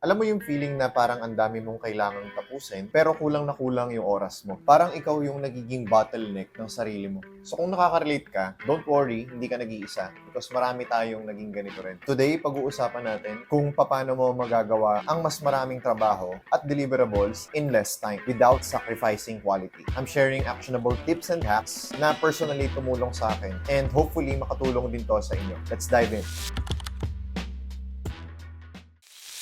Alam mo yung feeling na parang ang dami mong kailangang tapusin, pero kulang na kulang yung oras mo. Parang ikaw yung nagiging bottleneck ng sarili mo. So kung nakaka-relate ka, don't worry, hindi ka nag-iisa. Because marami tayong naging ganito rin. Today, pag-uusapan natin kung paano mo magagawa ang mas maraming trabaho at deliverables in less time without sacrificing quality. I'm sharing actionable tips and hacks na personally tumulong sa akin and hopefully makatulong din to sa inyo. Let's dive in.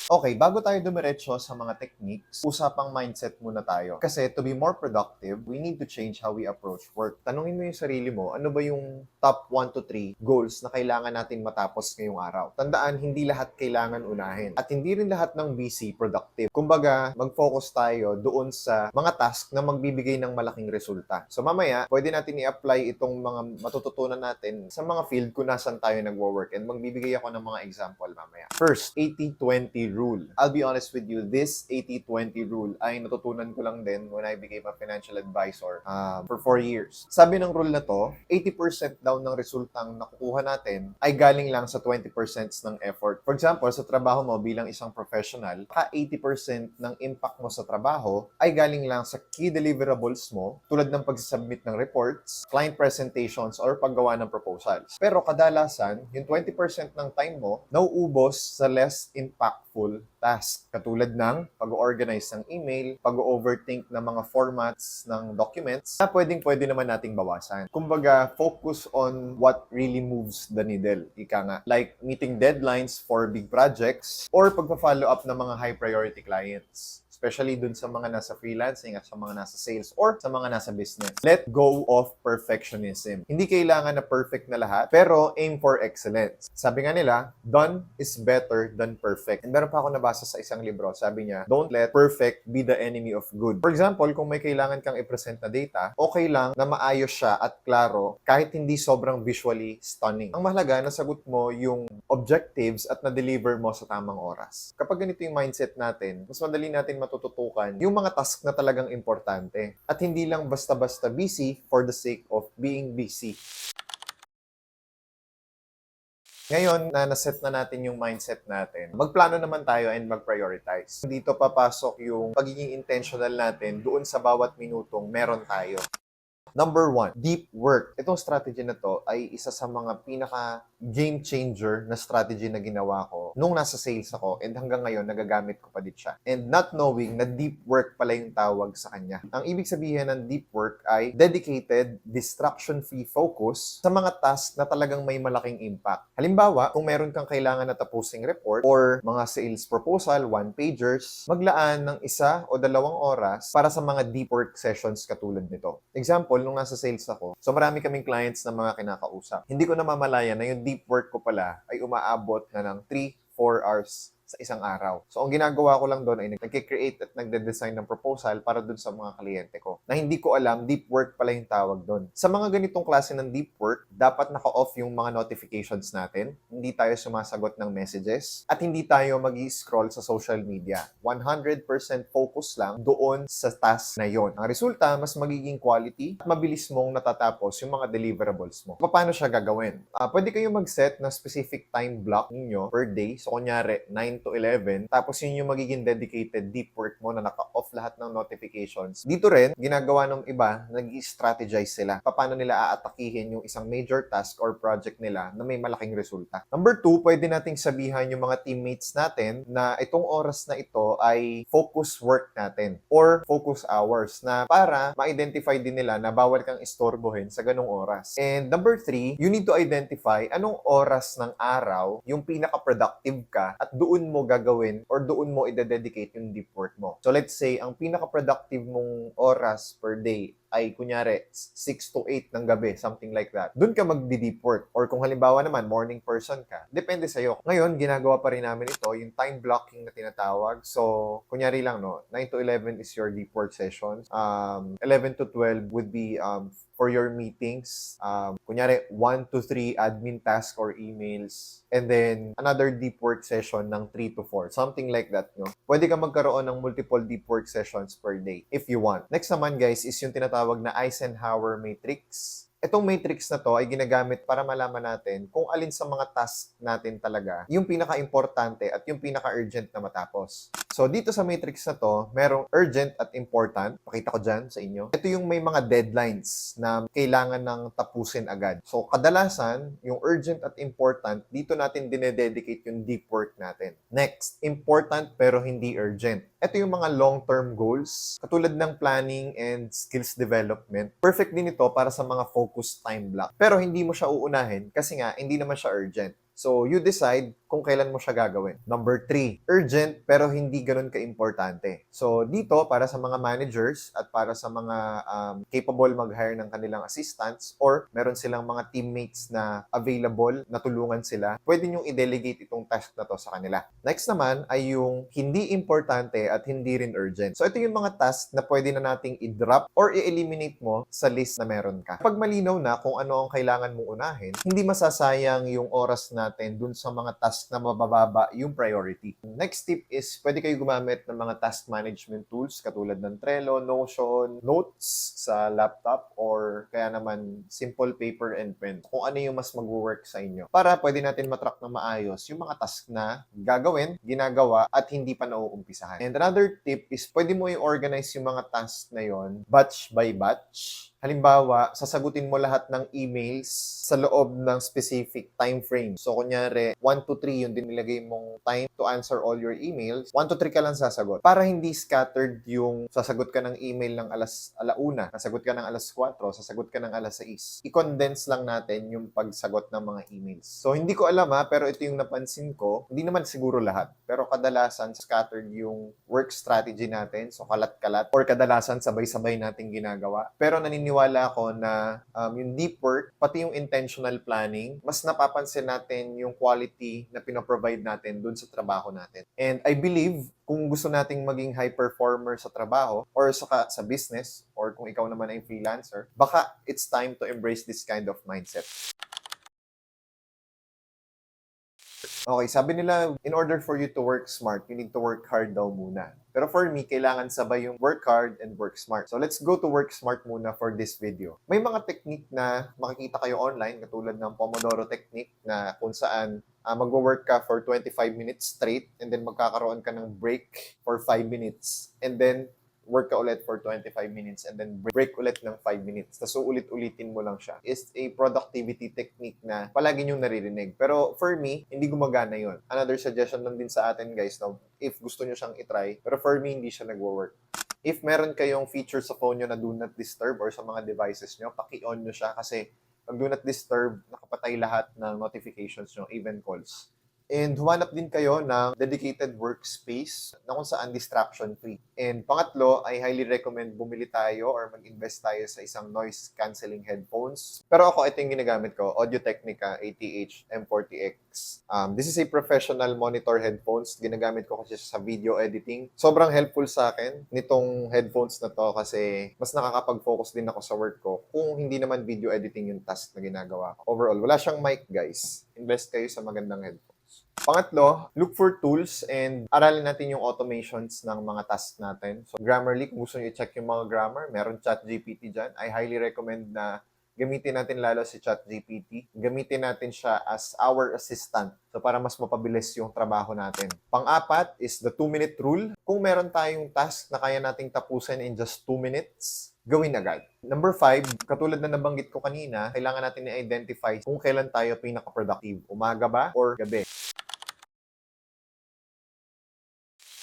Okay, bago tayo dumiretso sa mga techniques, usapang mindset muna tayo. Kasi to be more productive, we need to change how we approach work. Tanungin mo yung sarili mo, ano ba yung top 1 to 3 goals na kailangan natin matapos ngayong araw? Tandaan, hindi lahat kailangan unahin. At hindi rin lahat ng busy productive. Kumbaga, mag-focus tayo doon sa mga task na magbibigay ng malaking resulta. So mamaya, pwede natin i-apply itong mga matututunan natin sa mga field kung nasan tayo nagwo-work. And magbibigay ako ng mga example mamaya. First, 80-20 rule. I'll be honest with you, this 80-20 rule ay natutunan ko lang din when I became a financial advisor for 4 years. Sabi ng rule na to, 80% daw ng resultang nakukuha natin ay galing lang sa 20% ng effort. For example, sa trabaho mo bilang isang professional, 80% ng impact mo sa trabaho ay galing lang sa key deliverables mo tulad ng pagsasubmit ng reports, client presentations, or paggawa ng proposals. Pero kadalasan, yung 20% ng time mo nauubos sa less impactful task. Katulad ng pag-organize ng email, pag-overthink ng mga formats ng documents na pwede naman nating bawasan. Kumbaga, focus on what really moves the needle. Ika nga, like meeting deadlines for big projects or pagpa-follow up ng mga high priority clients. Especially dun sa mga nasa freelancing at sa mga nasa sales or sa mga nasa business. Let go of perfectionism. Hindi kailangan na perfect na lahat, pero aim for excellence. Sabi nga nila, done is better than perfect. And meron pa ako nabasa sa isang libro, sabi niya, don't let perfect be the enemy of good. For example, kung may kailangan kang i-present na data, okay lang na maayos siya at klaro kahit hindi sobrang visually stunning. Ang mahalaga, nasagot mo yung objectives at na-deliver mo sa tamang oras. Kapag ganito yung mindset natin, mas madali natin matututukan yung mga task na talagang importante at hindi lang basta-basta busy for the sake of being busy. Ngayon na naset na natin yung mindset natin, magplano naman tayo and mag-prioritize. Dito papasok yung pagiging intentional natin doon sa bawat minutong meron tayo. Number 1, deep work. Itong strategy na to ay isa sa mga pinaka game changer na strategy na ginawa ko nung nasa sales ako and hanggang ngayon nagagamit ko pa din siya. And not knowing na deep work pala yung tawag sa kanya. Ang ibig sabihin ng deep work ay dedicated, distraction-free focus sa mga task na talagang may malaking impact. Halimbawa, kung meron kang kailangan na tapusing report or mga sales proposal, one-pagers, maglaan ng 1 o 2 oras para sa mga deep work sessions katulad nito. Example, nung nasa sales ako, so marami kaming clients na mga kinakausap. Hindi ko namamalayan na yung deep work ko pala ay umaabot na ng 3-4 hours sa isang araw. So, ang ginagawa ko lang doon ay nagkikreate at nagde-design ng proposal para doon sa mga kliyente ko. Na hindi ko alam, deep work pala yung tawag doon. Sa mga ganitong klase ng deep work, dapat naka-off yung mga notifications natin. Hindi tayo sumasagot ng messages at hindi tayo mag-i-scroll sa social media. 100% focus lang doon sa task na yon. Ang resulta, mas magiging quality at mabilis mong natatapos yung mga deliverables mo. Paano siya gagawin? Pwede kayong mag-set ng specific time block ninyo per day. So, kunyari, 9 to 11, tapos yun yung magiging dedicated deep work mo na naka-off lahat ng notifications. Dito rin, ginagawa ng iba, nag-i-strategize sila. Paano nila aatakihin yung isang major task or project nila na may malaking resulta. Number 2, pwede nating sabihan yung mga teammates natin na itong oras na ito ay focus work natin or focus hours na para ma-identify din nila na bawal kang istorbohin sa ganong oras. And number 3, you need to identify anong oras ng araw yung pinaka-productive ka at doon mo gagawin or doon mo i-dedicate yung deep work mo. So let's say, ang pinaka-productive mong oras per day ay kunyari 6 to 8 ng gabi, something like that. Doon ka magdi-deep work. Or kung halimbawa naman, morning person ka, depende sa'yo. Ngayon, ginagawa pa rin namin ito, yung time blocking na tinatawag. So, kunyari lang, no, 9 to 11 is your deep work sessions. 11 to 12 would be for your meetings. Kunyari, 1 to 3 admin tasks or emails. And then, another deep work session ng 3 to 4. Something like that, no? Pwede ka magkaroon ng multiple deep work sessions per day if you want. Next naman, guys, is yung tinatawag na Eisenhower Matrix. Itong matrix na to ay ginagamit para malaman natin kung alin sa mga task natin talaga yung pinaka-importante at yung pinaka-urgent na matapos. So, dito sa matrix na to, merong urgent at important. Pakita ko dyan sa inyo. Ito yung may mga deadlines na kailangan ng tapusin agad. So, kadalasan, yung urgent at important, dito natin dinededicate yung deep work natin. Next, important pero hindi urgent. Ito yung mga long-term goals, katulad ng planning and skills development. Perfect din ito para sa mga focused time block. Pero hindi mo siya uunahin kasi nga, hindi naman siya urgent. So, you decide kung kailan mo siya gagawin. Number 3, urgent pero hindi ganun ka-importante. So, dito, para sa mga managers at para sa mga capable mag-hire ng kanilang assistants or meron silang mga teammates na available na tulungan sila, pwede nyong i-delegate itong task na to sa kanila. Next naman ay yung hindi importante at hindi rin urgent. So, ito yung mga task na pwede na nating i-drop or i-eliminate mo sa list na meron ka. Pag malinaw na kung ano ang kailangan mong unahin, hindi masasayang yung oras natin dun sa mga task na mabababa yung priority. Next tip is pwede kayo gumamit ng mga task management tools katulad ng Trello, Notion, Notes sa laptop or kaya naman simple paper and pen. Kung ano yung mas mag-work sa inyo para pwede natin matrack na maayos yung mga task na gagawin, ginagawa at hindi pa nauumpisahan. And another tip is pwede mo i-organize yung mga task na yon batch by batch. Halimbawa, sasagutin mo lahat ng emails sa loob ng specific time frame. So, kunyari, 1 to 3 yung dinilagay mong time to answer all your emails. 1 to 3 ka lang sasagot. Para hindi scattered yung sasagot ka ng email ng alauna, sasagot ka ng alas 4, sasagot ka ng alas 6. I-condense lang natin yung pagsagot ng mga emails. So, hindi ko alam pero ito yung napansin ko. Hindi naman siguro lahat. Pero kadalasan, scattered yung work strategy natin. So, kalat-kalat. Or kadalasan, sabay-sabay natin ginagawa. Pero naniniwala ako na yung deep work, pati yung intentional planning, mas napapansin natin yung quality na pinoprovide natin dun sa trabaho natin. And I believe, kung gusto nating maging high performer sa trabaho or sa business, or kung ikaw naman ay freelancer, baka it's time to embrace this kind of mindset. Okay, sabi nila, in order for you to work smart, you need to work hard daw muna. Pero for me, kailangan sabay yung work hard and work smart. So let's go to work smart muna for this video. May mga technique na makikita kayo online, katulad ng Pomodoro technique na kung saan magwo-work ka for 25 minutes straight and then magkakaroon ka ng break for 5 minutes and then work ka ulit for 25 minutes and then break ulit ng 5 minutes. Tapos ulit-ulitin mo lang siya. Is a productivity technique na palagi niyong naririnig. Pero for me, hindi gumagana yun. Another suggestion lang din sa atin guys, no? If gusto niyo siyang itry. Pero for me, hindi siya nagwo-work. If meron kayong feature sa phone nyo na do not disturb or sa mga devices nyo, paki-on nyo siya kasi pag do not disturb, nakapatay lahat ng notifications nyo, even calls. And humanap din kayo ng dedicated workspace na kung saan distraction-free. And pangatlo, I highly recommend bumili tayo or mag-invest tayo sa isang noise-canceling headphones. Pero ako, ito yung ginagamit ko, Audio-Technica ATH M40X. This is a professional monitor headphones. Ginagamit ko kasi sa video editing. Sobrang helpful sa akin nitong headphones na to kasi mas nakakapag-focus din ako sa work ko kung hindi naman video editing yung task na ginagawa ko. Overall, wala siyang mic, guys. Invest kayo sa magandang headphones. Pangatlo, look for tools and aralin natin yung automations ng mga tasks natin. So, Grammarly, kung gusto nyo i-check yung mga grammar, meron ChatGPT dyan. I highly recommend na gamitin natin lalo si ChatGPT. Gamitin natin siya as our assistant. So, para mas mapabilis yung trabaho natin. Pang-apat is the 2-minute rule. Kung meron tayong task na kaya nating tapusin in just 2 minutes, gawin agad. Number 5, katulad na nabanggit ko kanina, kailangan natin i-identify kung kailan tayo pinaka-productive. Umaga ba or gabi?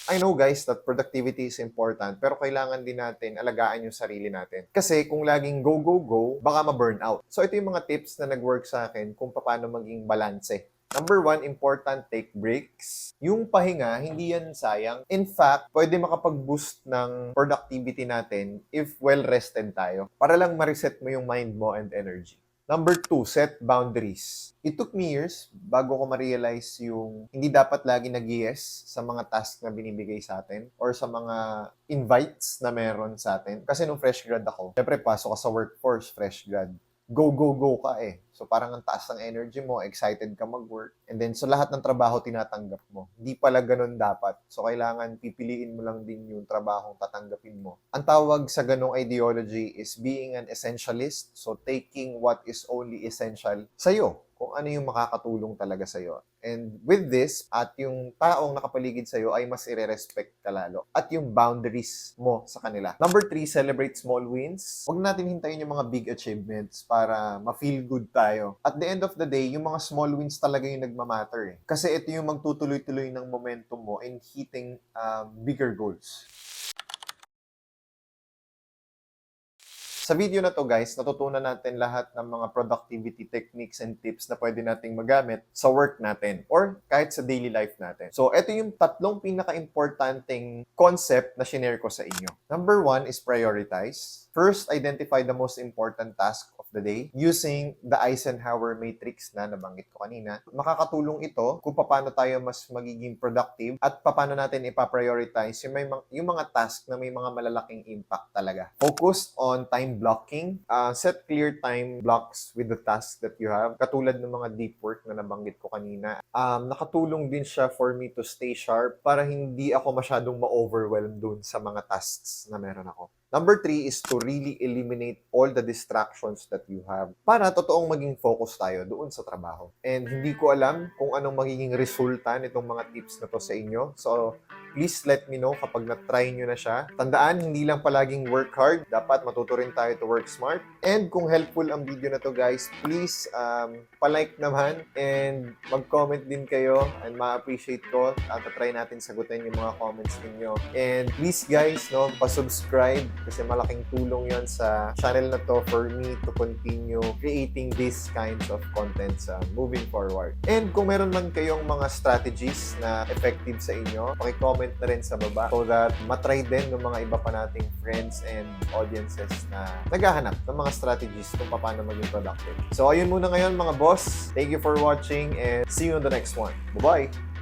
I know guys that productivity is important pero kailangan din natin alagaan yung sarili natin. Kasi kung laging go, go, go, baka ma-burnout. So ito yung mga tips na nag-work sa akin kung paano maging balanse. Number 1, important, take breaks. Yung pahinga, hindi yan sayang. In fact, pwede makapag-boost ng productivity natin if well-rested tayo. Para lang ma-reset mo yung mind mo and energy. Number 2, set boundaries. It took me years bago ko ma-realize yung hindi dapat lagi nag-yes sa mga task na binibigay sa atin or sa mga invites na meron sa atin. Kasi nung fresh grad ako, syempre pasok ka sa workforce, fresh grad. Go, go, go ka eh. So parang ang taas ng energy mo, excited ka mag-work, and then so lahat ng trabaho tinatanggap mo. Hindi pala ganun dapat. So kailangan pipiliin mo lang din yung trabahong tatanggapin mo. Ang tawag sa ganung ideology is being an essentialist. So taking what is only essential sa'yo, kung ano yung makakatulong talaga sa'yo. And with this, at yung taong nakapaligid sa'yo ay mas ire-respect ka lalo. At yung boundaries mo sa kanila. Number 3, celebrate small wins. Huwag natin hintayin yung mga big achievements para ma-feel good tayo. At the end of the day, yung mga small wins talaga yung nagmamatter eh. Kasi ito yung magtutuloy-tuloy ng momentum mo in hitting bigger goals. Sa video na to guys, natutunan natin lahat ng mga productivity techniques and tips na pwede nating magamit sa work natin or kahit sa daily life natin. So, ito yung tatlong pinaka-importanting concept na shinare ko sa inyo. Number 1 is prioritize. First, identify the most important task of the day using the Eisenhower matrix na nabanggit ko kanina. Makakatulong ito kung paano tayo mas magiging productive at paano natin ipa-prioritize yung mga task na may mga malalaking impact talaga. Focus on time blocking. Set clear time blocks with the tasks that you have. Katulad ng mga deep work na nabanggit ko kanina. Nakatulong din siya for me to stay sharp para hindi ako masyadong ma-overwhelm dun sa mga tasks na meron ako. Number 3 is to really eliminate all the distractions that you have para totoong maging focus tayo doon sa trabaho. And hindi ko alam kung anong magiging resulta nitong mga tips na to sa inyo. So, please let me know kapag na-try nyo na siya. Tandaan, hindi lang palaging work hard. Dapat matuto rin tayo to work smart. And kung helpful ang video na to guys, please palike naman and mag-comment din kayo and ma-appreciate ko at try natin sagutin yung mga comments ninyo. And please guys, no, pa-subscribe kasi malaking tulong yon sa channel na to for me to continue creating these kinds of contents moving forward. And kung meron man kayong mga strategies na effective sa inyo, paki-comment na rin sa baba so that matry din ng mga iba pa nating friends and audiences na naghahanap ng mga strategies kung paano maging productive. So ayun muna ngayon mga boss. Thank you for watching and see you on the next one. Bye-bye!